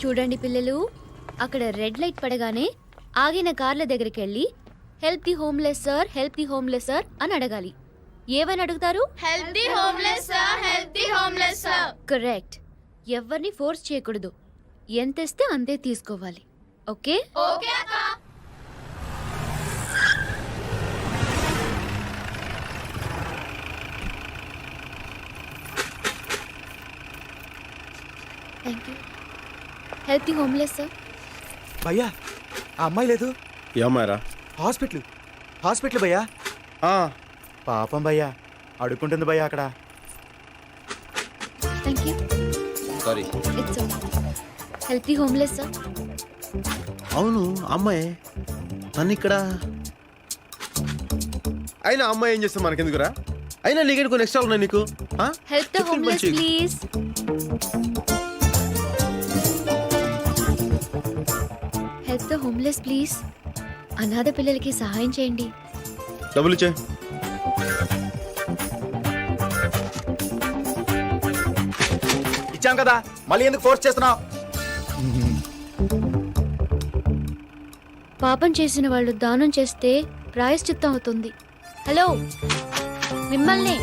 చూడండి పిల్లలు, అక్కడ రెడ్ లైట్ పడగానే ఆగిన కార్ల దగ్గరికి వెళ్ళి help the homeless sir, help the homeless sir అని అడగాలి. ఏమని అడుగుతారు? Help the homeless sir, help the homeless sir. Correct. ఎవరిని ఫోర్స్ చేయకూడదు. ఎంత ఇస్తే అంతే తీసుకోవాలి. ఓకే? ఓకే అక్క. Thank you. Help the homeless sir. భయ్యా ఆ అమ్మాయి లేదు. ఏమ్మాయరా? హాస్పిటల్ భయ్యా. పాపం భయ్యా, అడుక్కుంటుంది భయ్యా అక్కడ. Thank you. Sorry. It's okay. Help the homeless sir. అవును అమ్మాయి నన్ను ఇక్కడ అయినా అమ్మాయి ఏం చేస్తా మనకెందుకురా? అయినా నీకేంటి కొన్ని ఎక్స్ట్రా ఉన్నాయి నీకు? Help the homeless please. Help the homeless please. అనాథ పిల్లలకి సహాయం చేయండి. డబ్బులు ఇచ్చే. ఇచ్చాం కదా, మళ్ళీ ఎందుకు ఫోర్స్ చేస్తున్నావు? పాపం చేసిన వాళ్ళు దానం చేస్తే ప్రాయశ్చిత్తం అవుతుంది. హలో, మిమ్మల్ని.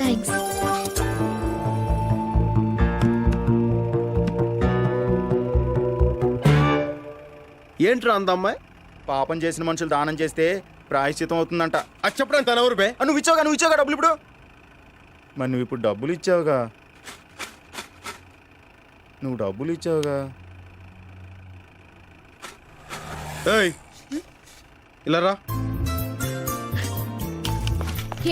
థ్యాంక్స్. ఏంట్రా అంత అమ్మాయి? పాపం చేసిన మనుషులు దానం చేస్తే ప్రాయశ్చితం అవుతుందంట. అది చెప్పడానికి తన ఎవరు బే? నువ్వు ఇచ్చావుగా డబ్బులు ఇప్పుడు. మరి నువ్వు ఇప్పుడు డబ్బులు ఇచ్చావుగా. ఏయ్ ఇలా రా.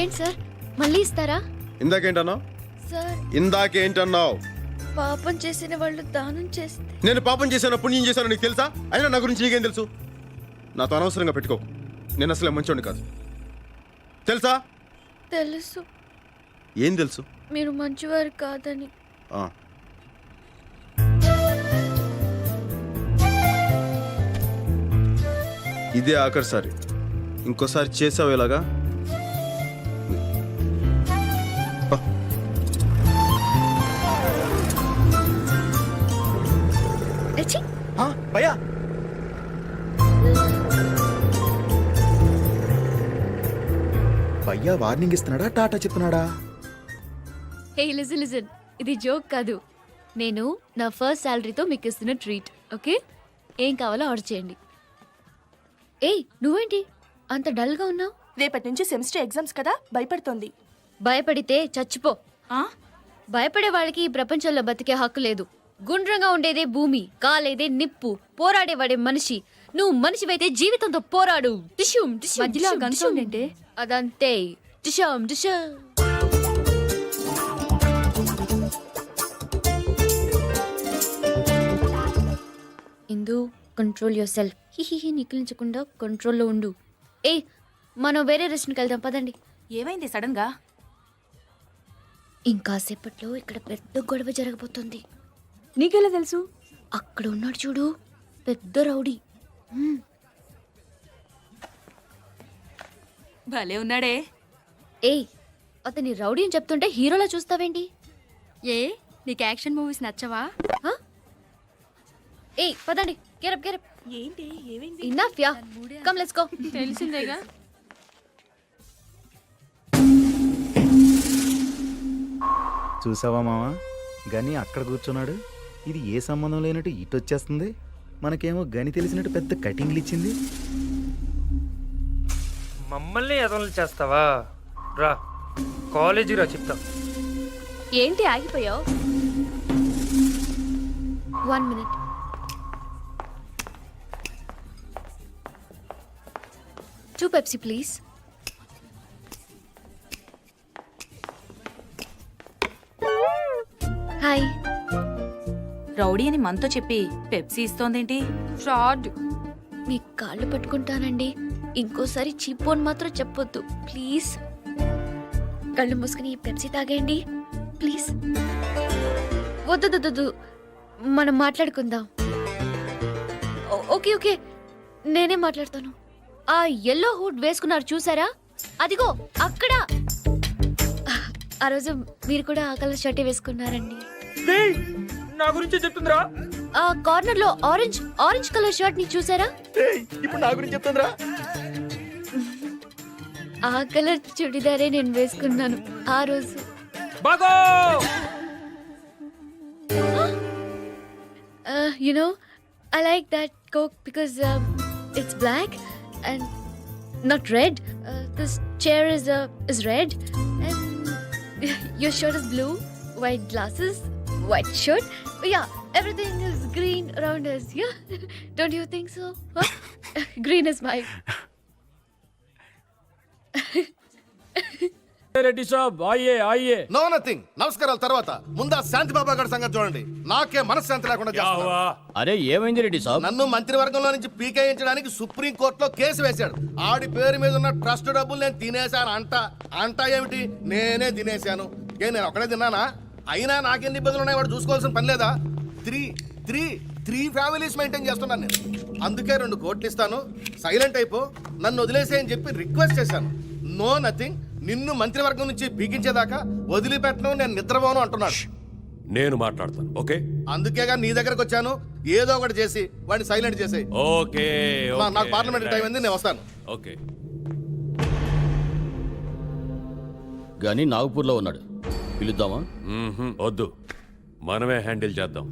ఏంటి సార్, మళ్ళీ ఇస్తారా? ఇందాకేంటన్నావు? సార్, ఇందాకేంటన్నావు? పాపం చేసిన వాళ్ళు దానం చేస్తే. నేను పాపం చేశాను, పుణ్యం చేశాను నీకు తెలుసా? అయినా నా గురించి నీకేం తెలుసు? నాతో అనవసరంగా పెట్టుకో. నేను అసలే మంచోడిని కాదు, తెలుసా? తెలుసు. ఏం తెలుసు? మీరు మంచివారు కాదని. ఇదే ఆఖరిసారి. ఇంకోసారి చేసావు ఇలాగా. భయ్యా భయ్యా వార్నింగ్ ఇస్తున్నాడా, టాటా చెప్తున్నాడా? హే లిజన్, ఇది జోక్ కాదు. నేను నా ఫస్ట్ శాలరీతో మీకు ఇస్తున్న ట్రీట్. ఓకే, ఏం కావాలో ఆర్డర్ చేయండి. ఏయ్, నువ్వేంటి అంత డల్ గా ఉన్నావు? రేపటి నుంచి సెమిస్టర్ ఎగ్జామ్స్ కదా, భయపడుతోంది. భయపడితే చచ్చిపో. భయపడే వాళ్ళకి ఈ ప్రపంచంలో బతికే హక్కు లేదు. గుండ్రంగా ఉండేదే భూమి, కాలేదే నిప్పు, పోరాడేవాడే మనిషి. నువ్వు మనిషివైతే జీవితంతో పోరాడు. టిష్యూమ్ మధ్యలో గన్ సౌండ్ ఏంటి? అదంతే. టిష్యూమ్ టిష్యూమ్. ఇందు, కంట్రోల్ యువర్ సెల్ఫ్. హిహిహి నికిలించకుండా కంట్రోల్లో ఉండు. ఏ, మనం వేరే రెస్టారెంట్కి వెళ్దాం పదండి. ఏమైంది సడన్ గా? ఇంకాసేపట్లో ఇక్కడ పెద్ద గొడవ జరగబోతుంది. నీకెలా తెలుసు? అక్కడ ఉన్నాడు చూడు, పెద్ద రౌడీ. భలే ఉన్నాడే. ఏయ్, అతని రౌడీ అని చెప్తుంటే హీరోలా చూస్తావేంటి? ఏ, నీకు యాక్షన్ మూవీస్ నచ్చవా? ఏయ్ పదండి, గెరప్. ఏంటి ఏమైంది? Enough ya, come let's go. తెలిసిందేగా. చూసావా మావా, గని అక్కడ కూర్చున్నాడు. ఇది ఏ సంబంధం లేనట్టు ఇటు వచ్చేస్తుంది. మనకేమో గని తెలిసినట్టు పెద్ద కటింగ్లు ఇచ్చింది. మమ్మల్ని ఎదవలు చేస్తావా? రా కాలేజీ రా చెప్తాం. ఏంటి ఆగిపోయావు? 1 minute. Two Pepsi, please. Hi. Rowdy అని మనతో చెప్పి పెప్సీ ఇస్తోందేంటి? ఫ్రాడ్. మీ కాళ్ళు పట్టుకుంటానండి, ఇంకోసారి చీప్ అని మాత్రం చెప్పొద్దు ప్లీజ్. కళ్ళు మూసుకుని ఈ పెప్సీ తాగండి ప్లీజ్. వద్దు, మనం మాట్లాడుకుందాం. ఓకే, నేనే మాట్లాడతాను. ఆ ఎల్లో హుడ్ వేసుకున్నారు చూసారా, అదిగో అక్కడ. ఆ రోజు మీరు కూడా ఆ కలర్ షర్టే వేసుకున్నారండి. డేయ్, నా గురించి చెప్తుందిరా. ఆ కార్నర్ లో ఆరెంజ్ కలర్ షర్ట్ ని చూసారా? ఇప్పుడు నా గురించి చెప్తుందిరా. ఆ కలర్ చుడిదారే నేను వేసుకున్నాను ఆ రోజు. బాగో You know, I like that Coke because it's black and not red. This chair is red and your shirt is blue, white glasses, white shirt. Yeah, everything is green around us. Yeah, don't you think so? Huh? Green is my. Reddy సాబ్ ఆయ్యే ఆయ్యే. No nothing. నమస్కారాల తర్వాత ముందా శాంతి బాబా గారి సంగతి చూడండి. నాకే మనశ్శాంతి లేకుండా చేస్తున్నారు. అరే ఏమైంది రెడ్డి సాబ్? నన్ను మంత్రివర్గంలో నుంచి పీకేయించడానికి సుప్రీం కోర్టులో కేసు వేశాడు. ఆడి పేరు మీద ఉన్న ట్రస్ట్ డబ్బులు నేను తినేశాను అంట ఏమిటి? నేనే తినేశాను. నేను ఒక్కడే తిన్నానా? అయినా నాకెన్ని ఇబ్బందులు ఉన్నాయి వాడు చూసుకోవాల్సిన పని లేదా? త్రీ ఫ్యామిలీస్ మెయింటైన్ చేస్తున్నాను నేను. అందుకే 2 కోట్లు ఇస్తాను, సైలెంట్ అయిపో, నన్ను వదిలేసేయని చెప్పి రిక్వెస్ట్ చేశాను. No nothing. నిన్ను మంత్రివర్గం నుంచి పీకించేదాకా వదిలిపెట్టను, నేను నిద్రపోను అంటున్నాడు. నేను మాట్లాడతాను, ఓకే? అందుకేగా నీ దగ్గరకు వచ్చాను. ఏదో ఒకటి చేసి వాడిని సైలెంట్ చేసేయి. ఓకే నాకు పార్లమెంట్ టైం అయింది, నేను వస్తాను. ఓకే. గాని నాగపూర్లో ఉన్నాడు, పిలుద్దామా? వద్దు, మనమే హ్యాండిల్ చేద్దాం.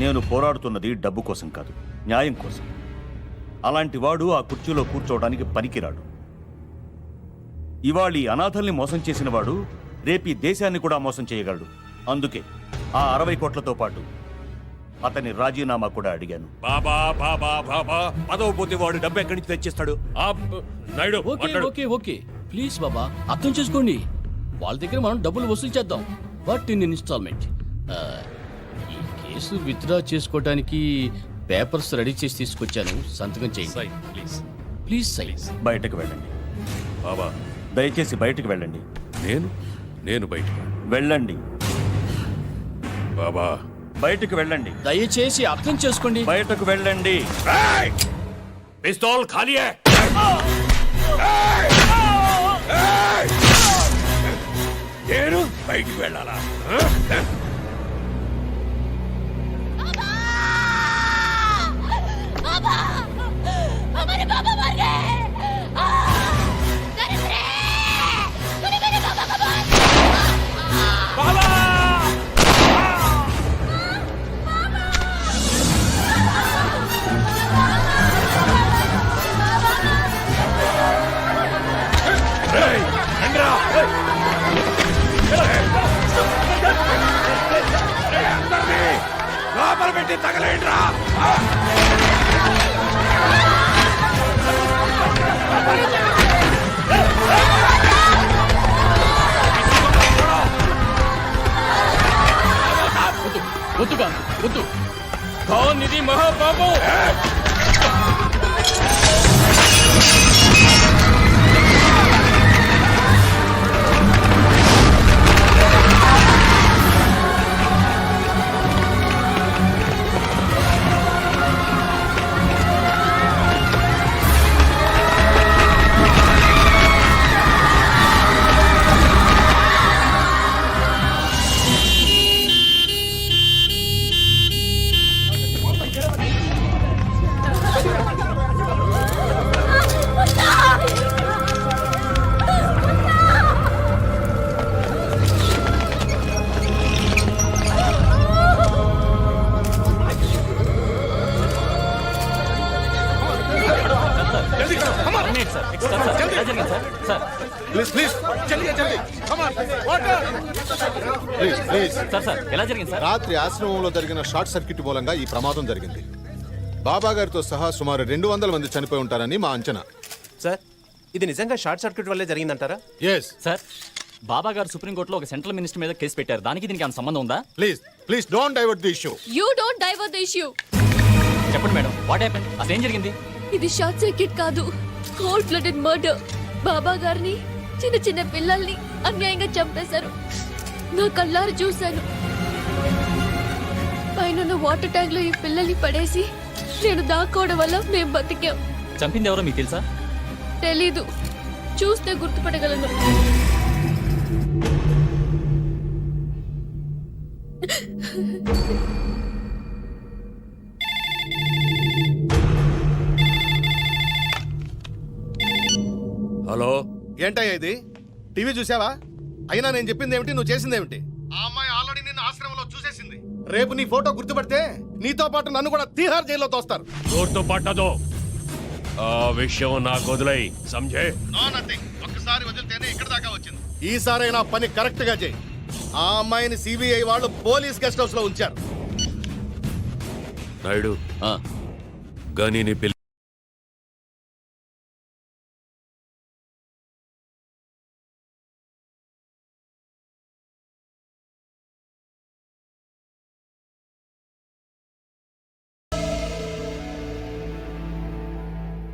నేను పోరాడుతున్నది డబ్బు కోసం కాదు, న్యాయం కోసం. అలాంటి వాడు ఆ కుర్చీలో కూర్చోవడానికి పనికిరాడు. ఇవాళ ఈ అనాథల్ని మోసం చేసిన వాడు రేపీ దేశాన్ని కూడా మోసం చేయగలడు. అందుకే ఆ 60 కోట్లతో పాటు అతని రాజీనామా కూడా అడిగాను. బాబా బాబా బాబా, పదవి పోతే వాడు డబ్బు ఎక్కడి నుంచి తెచ్చిస్తాడు? నాయుడు ఓకే మాట్లాడు. ఓకే ఓకే ప్లీజ్ బాబా, అర్థం చేసుకోండి. వాళ్ళ దగ్గర మనం డబ్బులు వసూలు చేద్దాం, బట్ ఇన్ ఇన్స్టాల్మెంట్. ఈ కేసు విత్డ్రా చేసుకోవడానికి పేపర్స్ రెడీ చేసి తీసుకొచ్చాను, సంతకం చేయండి సైన్ ప్లీజ్. Please sign. బయటకు వెళ్ళండి బాబా, దయచేసి బయటకు వెళ్ళండి. నేను బయటకు. వెళ్ళండి బాబా, బయటకు వెళ్ళండి. దయచేసి అర్థం చేసుకోండి. బయటకు వెళ్ళండి. పిస్తోల్ ఖాళీ హై. నేను బయటికి వెళ్ళాలా? हमारे पापा मर गए। मेरे पापा को లోపల పెట్టి తగలేండ్రా. వద్దు ఖాన్ ఇది మహాపాపం. ప్లీజ్ ప్లీజ్ ప్లీజ్ ఎలా జరిగింది సార్? రాత్రి ఆశ్రమంలో జరిగిన షార్ట్ సర్క్యూట్ మూలంగా ఈ ప్రమాదం జరిగింది. బాబా గారితో సహా సుమారు 200 మంది చనిపోయి ఉంటారని మా అంచనా. సార్, ఇది నిజంగా షార్ట్ సర్క్యూట్ వల్లే జరిగిందంటారా? ఎస్ సార్, బాబా గారు సుప్రీంకోర్టులో ఒక సెంట్రల్ మినిస్టర్ మీద కేసు పెట్టారు. దానికి దీనికి ఏమైనా సంబంధం ఉందా? Please don't divert the issue. You don't divert the issue. చెప్పండి మేడం, వాట్ హ్యాపెన్? అసలు ఏం జరిగింది? ఇది షార్ట్ సర్క్యూట్ కాదు, కోల్డ్ బ్లడెడ్ మర్డర్. బాబా గారిని చిన్న చిన్న పిల్లల్ని అన్యాయంగా చంపేశారు. నా కళ్ళారు చూశాను. పైన వాటర్ ట్యాంక్ లో ఈ పిల్లల్ని పడేసి నేను దాక్కోవడం వల్ల మేము బతికాం. చంపింది ఎవరో మీకు తెలుసా? తెలీదు, చూస్తే గుర్తుపట్టగలను. హలో, ఏంటయ్యా ఇది? టీవీ చూసావా? అయినా నేను చెప్పింది ఏమిటి, నువ్వు చేసింది ఏమిటి? ఆ అమ్మాయి ఆల్రెడీ నిన్ను ఆశ్రమంలో చూసేసింది. రేపు నీ ఫోటో గుర్తుపడితే నీతో పాటు నన్ను కూడా తీహార్ జైల్లో తోస్తారు. జోర్తో పట్టదు. ఆ విషయం నాకు వదిలేయి, సంజే. No nothing. ఒక్కసారి వదిలితేనే ఇక్కడ దాకా వచ్చింది. ఈసారైనా పని కరెక్ట్ గా చేయి. ఆ అమ్మాయిని సిబిఐ వాళ్ళు పోలీస్ గెస్ట్ హౌస్ లో ఉంచారు. నాయుడు, ఆ, గనీని పిల్ల.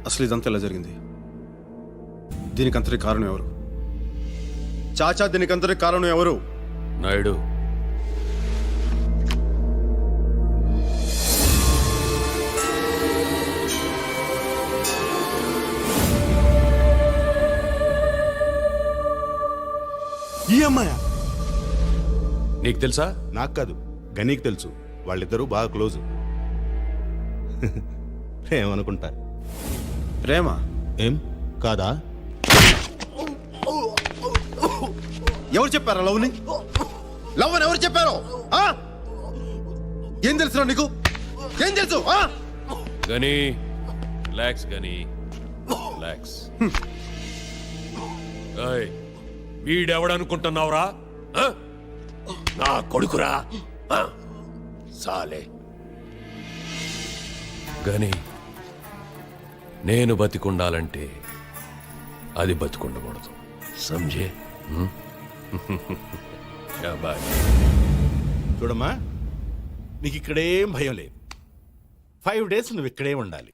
అసలు ఇదంతా ఎలా జరిగింది? దీనికంతటి కారణం ఎవరు? చాచా, దీనికంతటి కారణం ఎవరు? నాయుడు, ఈ అమ్మాయా? నీకు తెలుసా? నాకు కాదు, గనీకి తెలుసు. వాళ్ళిద్దరూ బాగా క్లోజు. ఏమనుకుంటా? ప్రేమ? ఏం కాదా? ఎవరు చెప్పారా లవ్ని? లవ్ అని ఎవరు చెప్పారు? ఆ? ఏం తెలుసురా నీకు? ఏం తెలుసు? ఆ? గని రిలాక్స్, గని రిలాక్స్. ఏయ్, వీడెవడనుకుంటున్నావురా? ఆ? నా కొడుకురా. ఆ? సాలే. గని నేను బతికుండాలంటే అది బతికుండకూడదు, సంజే. శాబాష్. చూడమ్మా, నీకు ఇక్కడేం భయం లేదు. 5 days నువ్వు ఇక్కడే ఉండాలి.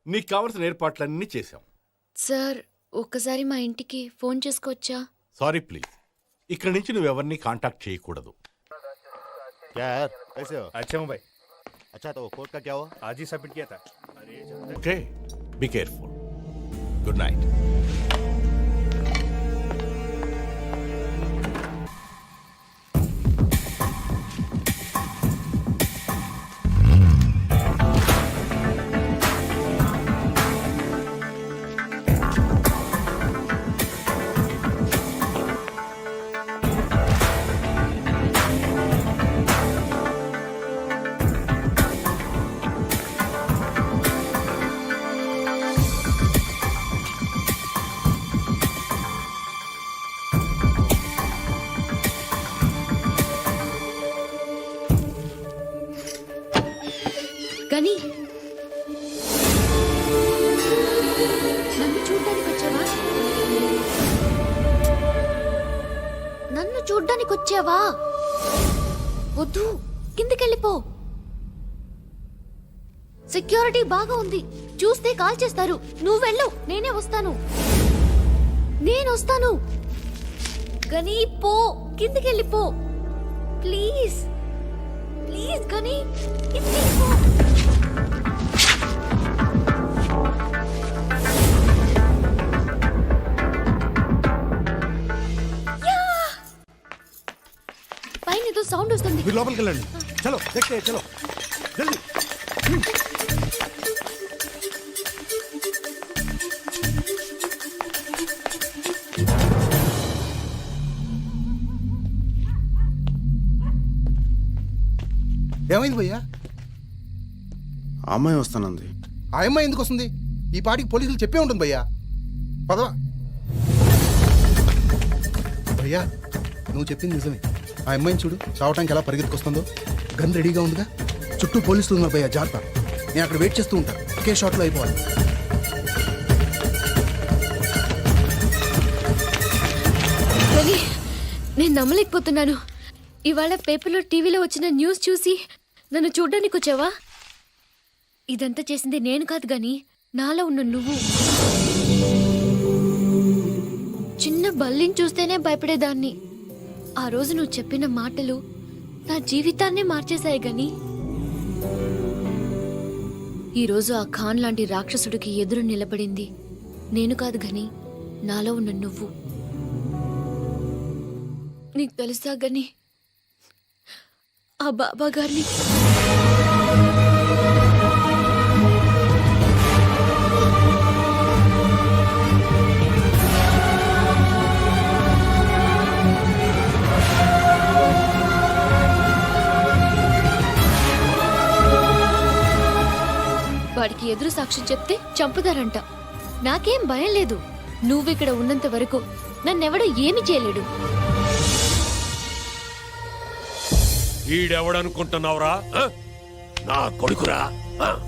నీకు కావలసిన ఏర్పాట్లన్నీ చేశాం. సార్, ఒక్కసారి మా ఇంటికి ఫోన్ చేసుకోవచ్చా? సారీ ప్లీజ్, ఇక్కడి నుంచి నువ్వు ఎవరిని కాంటాక్ట్ చేయకూడదు. Okay, be careful. Good night. కానీ నన్ను చూడ్డానికి వచ్చావా? నన్ను చూడ్డానికి వచ్చావా? వద్దు, కిందకెళ్ళిపో. సెక్యూరిటీ బాగా ఉంది, చూస్తే కాల్ చేస్తారు. నువ్వు వెళ్ళు, నేనే వస్తాను. నేను వస్తాను. గనీ పో, కిందకెళ్ళిపో ప్లీజ్. ప్లీజ్ గనీ, కిందకెళ్ళిపో. పైన ఏదో సౌండ్ వస్తుంది. మీరు లోపలికి వెళ్ళండి. చలో దగ్గరే, చలో జల్దీ. ఏమైంది భయ్యా? ఆ అమ్మాయి వస్తానంది. ఆ అమ్మాయి ఎందుకు వస్తుంది? ఈ పాటికి పోలీసులు చెప్పే ఉంటుంది భయ్యా. పదవా భయ్యా, నువ్వు చెప్పింది నిజమే. ఆ అమ్మాయిని చూడు, చావటానికి ఎలా పరిగెత్తుకొస్తుందో. గన్ రెడీగా ఉందిగా. చుట్టూ పోలీసులు ఉన్నారు భయ్యా, జాగ్రత్త. నేను అక్కడ వెయిట్ చేస్తూ ఉంటా. ఒకే షాట్లో అయిపోవాలి. నేను నమ్మలేకపోతున్నాను. ఇవాళ పేపర్లో, టీవీలో వచ్చిన న్యూస్ చూసి నన్ను చూడ్డానికి వచ్చావా? ఇదంతా చేసింది నేను కాదు గాని నాలో ఉన్న నువ్వు. చిన్న బల్లిని చూస్తేనే భయపడేదాన్ని. ఆ రోజు నువ్వు చెప్పిన మాటలు నా జీవితాన్నే మార్చేశాయి గని. ఈరోజు ఆ ఖాన్ లాంటి రాక్షసుడికి ఎదురు నిలబడింది నేను కాదు గని, నాలో ఉన్న నువ్వు. నీకు తెలుసా గని, ఆ బాబా గారిని వాడికి ఎదురు సాక్ష్యం చెప్తే చంపుతారంట. నాకేం భయం లేదు. నువ్విక్కడ ఉన్నంత వరకు నన్నెవడూ ఏమి చేయలేడు. ఈడెవడనుకుంటున్నావురా? ఆ? నా కొడుకురా. ఆ?